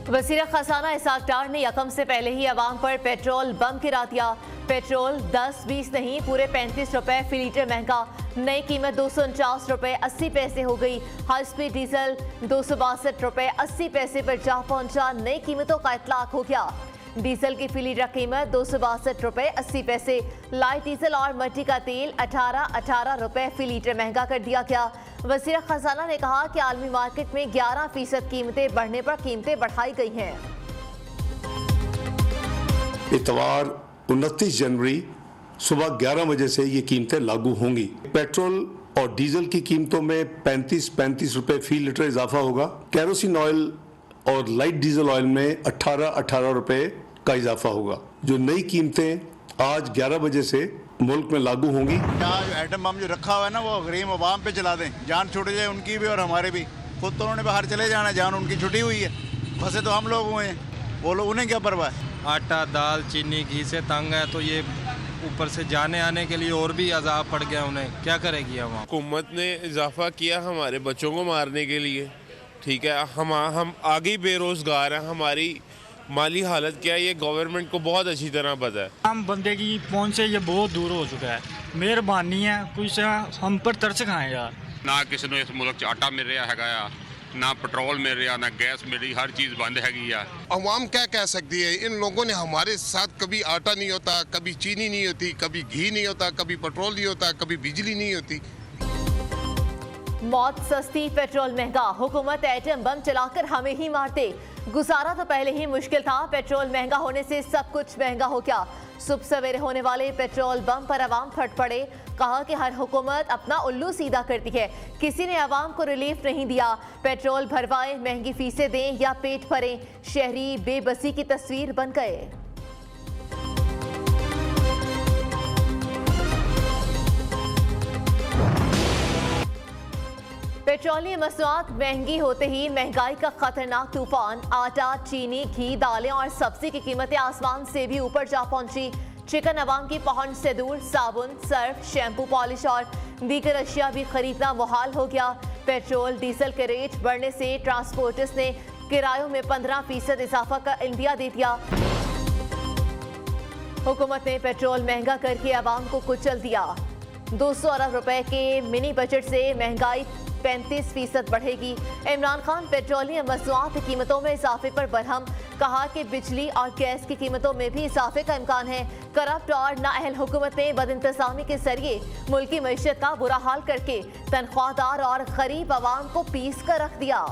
वज़ीर खजाना इसहाक डार ने यकम से पहले ही अवाम पर पेट्रोल बम गिरा दिया। पेट्रोल 10-20 नहीं पूरे 35 रुपए फी लीटर महंगा। नई कीमत 249 रुपए 80 पैसे हो गई। हाई स्पीड डीजल 262 रुपए 80 पैसे पर जा पहुंचा। नई कीमतों का इतलाक हो गया। डीजल की फी लीटर कीमत 262 रुपए 80 पैसे। लाइट डीजल और मट्टी का तेल 18 रुपए फी लीटर महंगा कर दिया गया। वज़ीर खजाना ने कहा कि आलमी मार्केट में 11% कीमतें बढ़ने पर कीमतें बढ़ाई गई हैं। इतवार 29 जनवरी सुबह 11 बजे से ये कीमतें लागू होंगी। पेट्रोल और डीजल की कीमतों में 35 रुपए फी लीटर इजाफा होगा। केरोसिन ऑयल और लाइट डीजल ऑयल में 18 रुपए का इजाफा होगा। जो नई कीमतें आज 11 बजे से मुल्क में लागू होंगी। यहाँ जो एटम बम जो रखा हुआ है ना, वो गरीब अवाम पे चला दें, जान छूट जाए उनकी भी और हमारे भी। खुद तो उन्होंने बाहर चले जाना, जान उनकी छुट्टी हुई है, फंसे तो हम लोग हुए हैं, वो लोग उन्हें क्या परवाह है। आटा दाल चीनी घी से तंग है, तो ये ऊपर से जाने आने के लिए और भी अजाब पड़ गया उन्हें। क्या करेगी अब हुकूमत ने इजाफा किया हमारे बच्चों को मारने के लिए, ठीक है। हम आगे बेरोजगार हैं, हमारी माली हालत क्या है ये गवर्नमेंट को बहुत अच्छी तरह पता है। आम बंदे की पहुंच से ये बहुत दूर हो चुका है। मेहरबानी है कुछ हम पर तरस खाएं यार। ना किसी ने इस मुल्क च आटा मिल रहा है, ना पेट्रोल मिल रहा, ना गैस मिल रही, हर चीज़ बंद हैगी यार। अवाम क्या कह सकती है। इन लोगों ने हमारे साथ कभी आटा नहीं होता, कभी चीनी नहीं होती, कभी घी नहीं होता, कभी पेट्रोल नहीं होता, कभी बिजली नहीं होती। मौत सस्ती पेट्रोल महंगा। हुकूमत एटम बम चलाकर हमें ही मारते। गुजारा तो पहले ही मुश्किल था, पेट्रोल महंगा होने से सब कुछ महंगा हो गया। सुबह सवेरे होने वाले पेट्रोल बम पर अवाम फट पड़े। कहा कि हर हुकूमत अपना उल्लू सीधा करती है, किसी ने अवाम को रिलीफ नहीं दिया। पेट्रोल भरवाएं, महंगी फीसें दें या पेट भरें, शहरी बेबसी की तस्वीर बन गए। पेट्रोलियम मसनूआत महंगी होते ही महंगाई का खतरनाक तूफान। आटा, चीनी, घी, दालें और सब्जी की कीमतें आसमान से भी ऊपर जा पहुंची। चिकन अवाम की पहुंच से दूर। साबुन, सर्फ, शैम्पू, पॉलिश और दीगर अशिया भी खरीदना मुहाल हो गया। पेट्रोल डीजल के रेट बढ़ने से ट्रांसपोर्टर्स ने किरायों में 15% इजाफा का इंदिया दे दिया। हुकूमत ने पेट्रोल महंगा करके अवाम को कुचल दिया। 200 अरब रुपए के मिनी बजट से महंगाई 35% बढ़ेगी। इमरान खान पेट्रोलियम मसनूआत की कीमतों में इजाफे पर बरहम। कहा कि बिजली और गैस की कीमतों में भी इजाफे का इम्कान है। करप्ट और नाअहल हुकूमत ने बदइंतजामी के जरिए मुल्की मईशत का बुरा हाल करके तनख्वाहदार और गरीब आवाम को पीस कर रख दिया।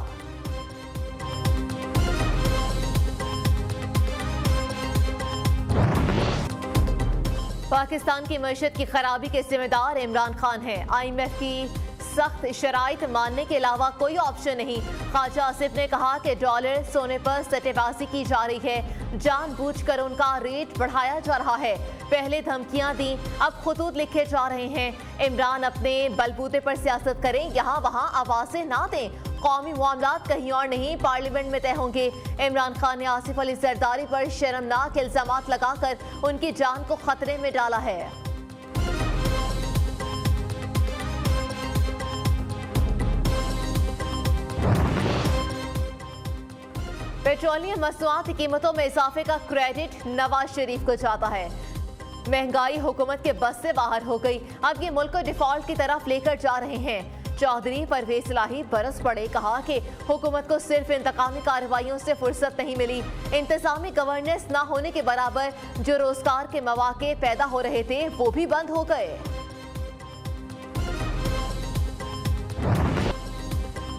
पाकिस्तान की मईशत की खराबी के जिम्मेदार इमरान खान है। IMF की सख्त शराइत मानने के अलावा कोई ऑप्शन नहीं। ख्वाजा आसिफ ने कहा कि डॉलर सोने पर सट्टेबाजी की जा रही है, जानबूझकर उनका रेट बढ़ाया जा रहा है। पहले धमकियां दी, अब खुतूत लिखे जा रहे हैं। इमरान अपने बलबूते पर सियासत करें, यहाँ वहाँ आवाजें ना दें। कौमी मामलात कहीं और नहीं, पार्लियामेंट में तय होंगे। इमरान खान ने आसिफ अली जरदारी पर शर्मनाक इल्जामात लगाकर उनकी जान को खतरे में डाला है। पेट्रोलियम मसनूआत की कीमतों में इजाफे का क्रेडिट नवाज शरीफ को जाता है। महंगाई हुकूमत के बस से बाहर हो गई, अब ये मुल्क को डिफॉल्ट की तरफ लेकर जा रहे हैं। चौधरी परवेज इलाही बरस पड़े। कहा कि हुकूमत को सिर्फ इंतकामी कार्रवाइयों से फुर्सत नहीं मिली, इंतजामी गवर्नेंस ना होने के बराबर जो रोजगार के मौके पैदा हो रहे थे वो भी बंद हो गए।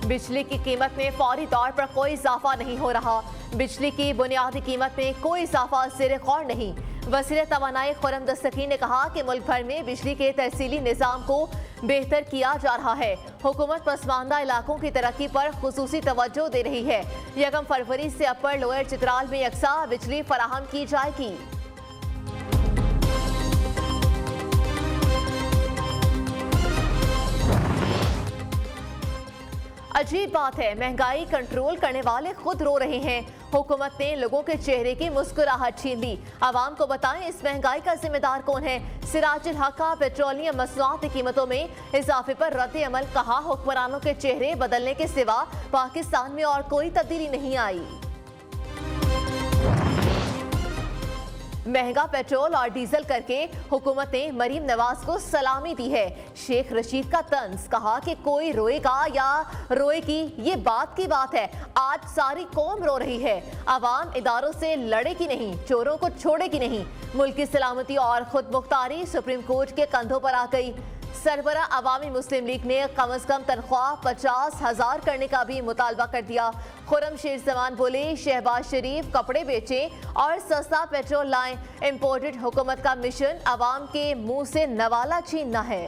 बिजली की कीमत में फौरी तौर पर कोई इजाफा नहीं हो रहा। बिजली की बुनियादी कीमत में कोई इजाफा ज़ेर गौर नहीं। वज़ीर तवानाई खुर्रम दस्तगीर ने कहा कि मुल्क भर में बिजली के तहसीली निज़ाम को बेहतर किया जा रहा है। हुकूमत पसमानदा इलाकों की तरक्की पर खुसूसी तवज्जो दे रही है। 1 फरवरी से अपर लोअर चित्राल में यकसा बिजली फराहम की जाएगी। अजीब बात है, महंगाई कंट्रोल करने वाले खुद रो रहे हैं। हुकूमत ने लोगों के चेहरे की मुस्कुराहट छीन ली। आवाम को बताएं इस महंगाई का जिम्मेदार कौन है। सिराजुल हक का पेट्रोलियम मसनूआत की कीमतों में इजाफे पर रद्द अमल। कहा हुक्मरानों के चेहरे बदलने के सिवा पाकिस्तान में और कोई तब्दीली नहीं आई। महंगा पेट्रोल और डीजल करके हुकूमत ने मरीम नवाज को सलामी दी है। शेख रशीद का तंज, कहा कि कोई रोएगा या रोएगी ये बात की बात है, आज सारी कौम रो रही है। अवाम इदारों से लड़ेगी नहीं, चोरों को छोड़ेगी नहीं। मुल्क की सलामती और खुद मुख्तारी सुप्रीम कोर्ट के कंधों पर आ गई। सरबरा अवामी मुस्लिम लीग ने कम अज कम तनख्वाह 50,000 करने का भी मुतालबा कर दिया। खुरम शेर जमान बोले, शहबाज शरीफ कपड़े बेचें और सस्ता पेट्रोल लाएं। इंपोर्टेड हुकूमत का मिशन अवाम के मुंह से नवाला छीनना है।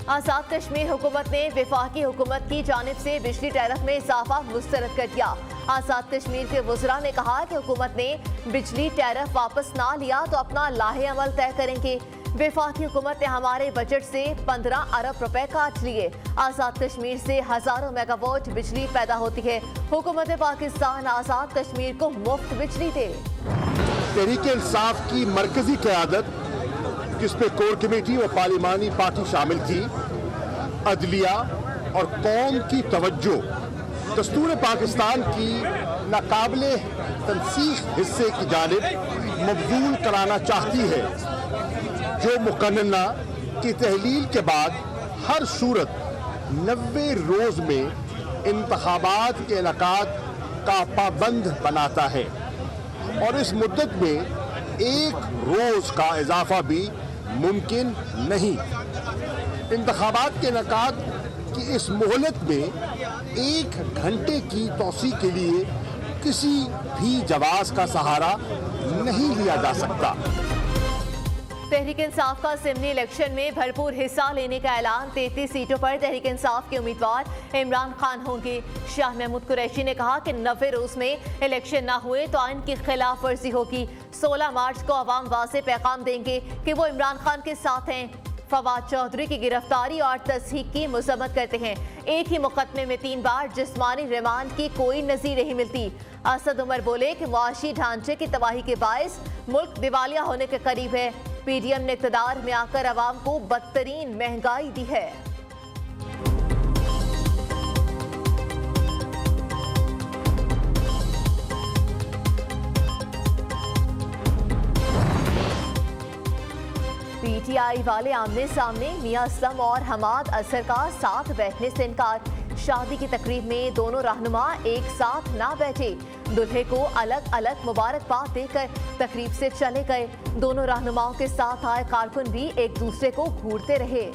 आजाद कश्मीर हुकूमत ने वफाकी हुकूमत की जानिब से बिजली टैरिफ में इजाफा मुस्तरद कर दिया। आजाद कश्मीर के वज़रा ने कहा कि हुकूमत ने बिजली टैरिफ वापस ना लिया तो अपना लाहे अमल तय करेंगे। वफाकी हुकूमत ने हमारे बजट से 15 अरब रुपए काट लिए। आजाद कश्मीर से हजारों मेगावाट बिजली पैदा होती है। हुकूमत पाकिस्तान आजाद कश्मीर को मुफ्त बिजली दे। तहरीक इंसाफ की मरकजी क़यादत, जिसपे कोर कमेटी और पार्लिमानी पार्टी शामिल थी, अदलिया और कौम की तवज्जो दस्तूर पाकिस्तान की नाकाबिले तनसीख हिस्से की जानिब मबजूल कराना चाहती है, जो मुकन्ना की तहलील के बाद हर सूरत 90 रोज में इंतखाबात के इनेकाद का पाबंद बनाता है और इस मुद्दत में 1 रोज का इजाफा भी मुमकिन नहीं। इंतखाबात के इनेकाद की इस मोहलत में 1 घंटे की तौसी के लिए किसी भी जवाज का सहारा नहीं लिया जा सकता। तहरीक इंसाफ का सिमनी इलेक्शन में भरपूर हिस्सा लेने का ऐलान। 33 सीटों पर तहरीक इंसाफ के उम्मीदवार इमरान खान होंगे। शाह महमूद कुरैशी ने कहा कि 90 रोज में इलेक्शन ना हुए तो आइन की खिलाफ वर्जी होगी। 16 मार्च को अवाम वाज़ेह पैगाम देंगे कि वो इमरान खान के साथ हैं। फवाद चौधरी की गिरफ्तारी और तस्हीक की मजम्मत करते हैं। एक ही मुकदमे में 3 बार जिस्मानी रिमांड की कोई नज़ीर नहीं मिलती। असद उमर बोले कि मुआशी ढांचे की तबाही के बायस मुल्क दिवालिया होने के करीब है। पीडीएम ने इक़्तिदार में आकर अवाम को बदतरीन महंगाई दी है। पीटीआई वाले आमने सामने, मियां असलम और हमाद असर का साथ बैठने से इनकार। शादी की तकरीब में दोनों रहनुमा एक साथ ना बैठे। दूल्हे को अलग अलग मुबारकबाद देकर तकरीब से चले गए। दोनों रहनुमाओं के साथ आए कारकुन भी एक दूसरे को घूरते रहे।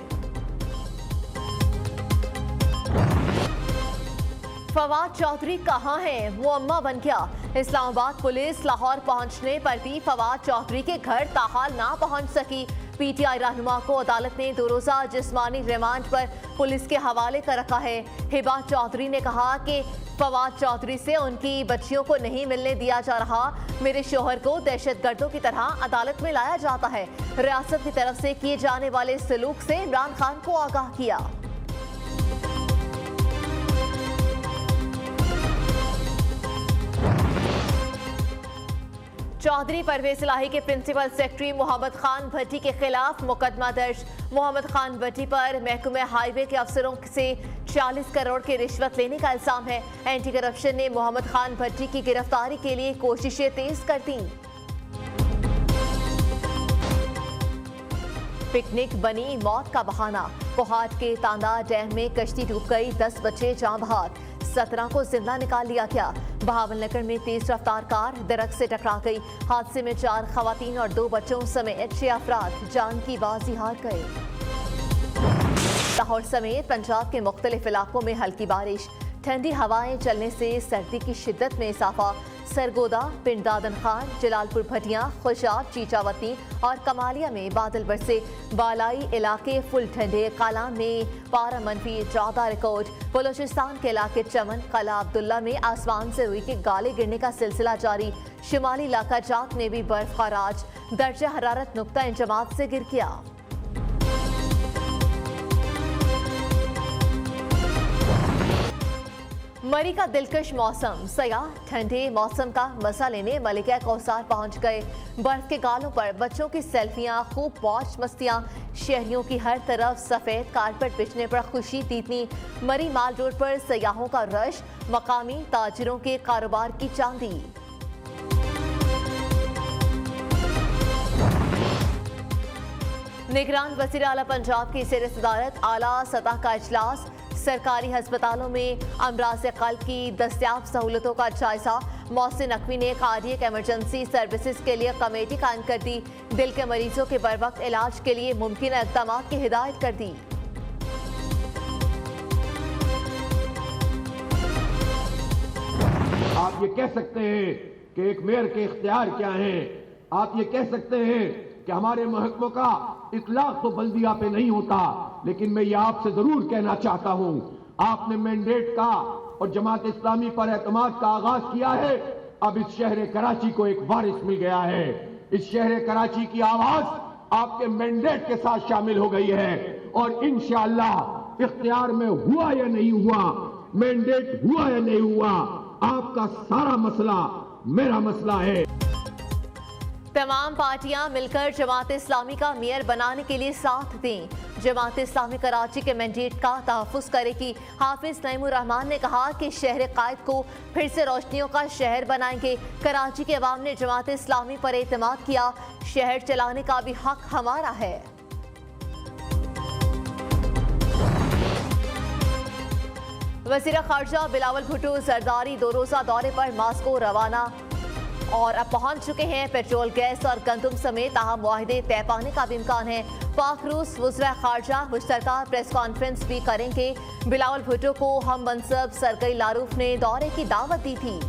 फवाद चौधरी कहाँ हैं? वो अम्मा बन गया। इस्लामाबाद पुलिस लाहौर पहुंचने पर भी फवाद चौधरी के घर ताहाल ना पहुंच सकी। पीटीआई रहनुमा को अदालत ने 2 रोज़ा जिस्मानी रिमांड पर पुलिस के हवाले कर रखा है। हिबा चौधरी ने कहा कि फवाद चौधरी से उनकी बच्चियों को नहीं मिलने दिया जा रहा। मेरे शोहर को दहशतगर्दों की तरह अदालत में लाया जाता है। रियासत की तरफ से किए जाने वाले सलूक से इमरान खान को आगाह किया। चौधरी परवेज इलाही के प्रिंसिपल सेक्रेटरी मोहम्मद खान भट्टी के खिलाफ मुकदमा दर्ज। मोहम्मद खान भट्टी पर महकमे हाईवे के अफसरों से 40 करोड़ की रिश्वत लेने का इल्जाम है। एंटी करप्शन ने मोहम्मद खान भट्टी की गिरफ्तारी के लिए कोशिशें तेज कर दी। पिकनिक बनी मौत का बहाना। कोहाट के तांदा डैम में कश्ती डूब गई, 10 बच्चे जान बहार, 17 को जिंदा निकाल लिया गया। बहावलनगर में तेज रफ्तार कार दरख्त से टकरा गई। हादसे में 4 खवातीन और 2 बच्चों समेत 6 अफराद जान की बाजी हार गए। लाहौर समेत पंजाब के मुख्तलिफ इलाकों में हल्की बारिश। ठंडी हवाएं चलने से सर्दी की शिद्दत में इजाफा। सरगोदा, पिंड दादन खान, जलालपुर भटिया, खुशाब, चीचावती और कमालिया में बादल बरसे। बालाई इलाके फुल ठंडे। कालाम में पारा -14 रिकॉर्ड। बलोचिस्तान के इलाके चमन, कला अब्दुल्ला में आसमान से रुई के गाले गिरने का सिलसिला जारी। शुमाली इलाका जात में भी बर्फ का राज। दर्जा हरारत नुक्ता इंजमात से गिर गया। मरी का दिलकश मौसम, सयाह ठंडे मौसम का मजा लेने मलिका कौसार पहुंच गए। बर्फ के गालों पर बच्चों की सेल्फियां, खूब मौज मस्तियां, शहरियों की हर तरफ सफेद कारपेट बिछने पर खुशी तीतनी। मरी माल रोड पर सयाहों का रश, मकामी ताजिरों के कारोबार की चांदी। निगरान वज़ीर आला पंजाब की ज़ेर सदारत आला सतह का इजलास। सरकारी अस्पतालों में अमराज़ क़ल्ब की दस्तियाब सहूलतों का जायजा। मोहसिन नकवी ने कार्डियक एमरजेंसी सर्विसेज के लिए कमेटी कायम कर दी। दिल के मरीजों के बरवक्त इलाज के लिए मुमकिन इक़दाम की हिदायत कर दी। आप ये कह सकते हैं कि एक मेयर के इख्तियार क्या हैं, आप ये कह सकते हैं कि हमारे महकमों का इतलाक तो बल्दिया पे नहीं होता, लेकिन मैं ये आपसे जरूर कहना चाहता हूं, आपने मैंडेट का और जमात इस्लामी पर एतमाद का आगाज किया है। अब इस शहर कराची को एक वारिस मिल गया है। इस शहर कराची की आवाज आपके मैंडेट के साथ शामिल हो गई है और इंशाअल्लाह इख्तियार में हुआ या नहीं हुआ, मैंडेट हुआ या नहीं हुआ, आपका सारा मसला मेरा मसला है। तमाम पार्टियां मिलकर जमात इस्लामी का मेयर बनाने के लिए साथ दें। जमात इस्लामी कराची के मैंडेट का तहफ़्फ़ुज़ करेगी। हाफिज नईमुर रहमान ने कहा कि शहर कायद को फिर से रोशनियों का शहर बनाएंगे। कराची के अवाम ने जमात इस्लामी पर एतमाद किया, शहर चलाने का भी हक हमारा है। वज़ीर ख़ारजा बिलावल भुट्टो जरदारी 2 रोज़ा दौरे पर मास्को रवाना और अब पहुंच चुके हैं। पेट्रोल, गैस और गंदम समेत अहम मुआहिदे तय पाने का भी इम्कान है। पाक रूस वज़ीर ख़ारजा मुश्तरका प्रेस कॉन्फ्रेंस भी करेंगे। बिलावल भुट्टो को हम मनसब सरगई लारूफ ने दौरे की दावत दी थी।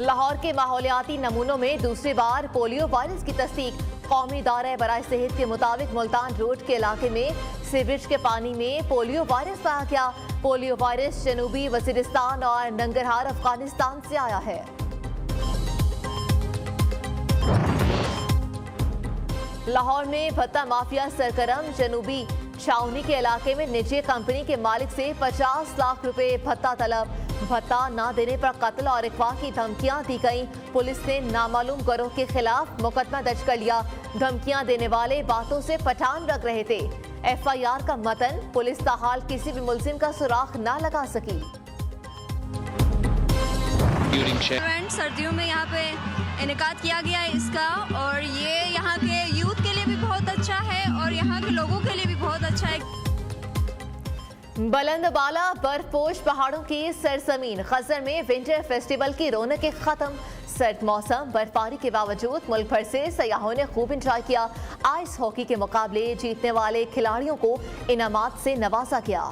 लाहौर के माहौलियाती नमूनों में दूसरी बार पोलियो वायरस की तस्दीक। कौमी दायरा बराए सेहत के मुताबिक मुल्तान रोड के इलाके में सीवरेज के पानी में पोलियो वायरस पाया गया। पोलियो वायरस जनूबी वजीरिस्तान और नंगरहार अफगानिस्तान से आया है। लाहौर में भत्ता माफिया सरगर्म। जनूबी छावनी के इलाके में निजी कंपनी के मालिक से 50 लाख रुपए भत्ता तलब। भत्ता न देने पर कत्ल और अगवा की धमकियां दी गईं। पुलिस ने नामालूम गिरोह के खिलाफ मुकदमा दर्ज कर लिया। धमकियां देने वाले बातों से पठान रख रहे थे। FIR का मतन, पुलिस ताहाल किसी भी मुलजिम का सुराग न लगा सकी। सर्दियों में यहाँ पे इनेकाद किया गया है इसका, और ये यहाँ के यूथ के लिए भी बहुत अच्छा है और यहाँ के लोगों के लिए भी बहुत अच्छा है। बुलंद बाला बर्फपोश पहाड़ों की सरजमीन खजर में विंटर फेस्टिवल की रौनक खत्म। सर्द मौसम, बर्फबारी के बावजूद मुल्क भर से सयाहों ने खूब इंजॉय किया। आइस हॉकी के मुकाबले जीतने वाले खिलाड़ियों को इनामात से नवाजा गया।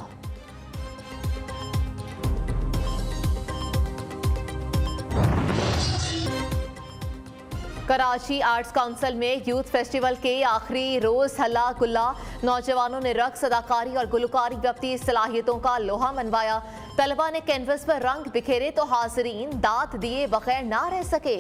कराची आर्ट्स काउंसिल में यूथ फेस्टिवल के आखिरी रोज हल्ला गुल्ला। नौजवानों ने रक्स, अदाकारी और गुलकारी की अपनी सलाहियतों का लोहा मनवाया। तलबा ने कैनवस पर रंग बिखेरे तो हाजिरीन दाद दिए बगैर ना रह सके।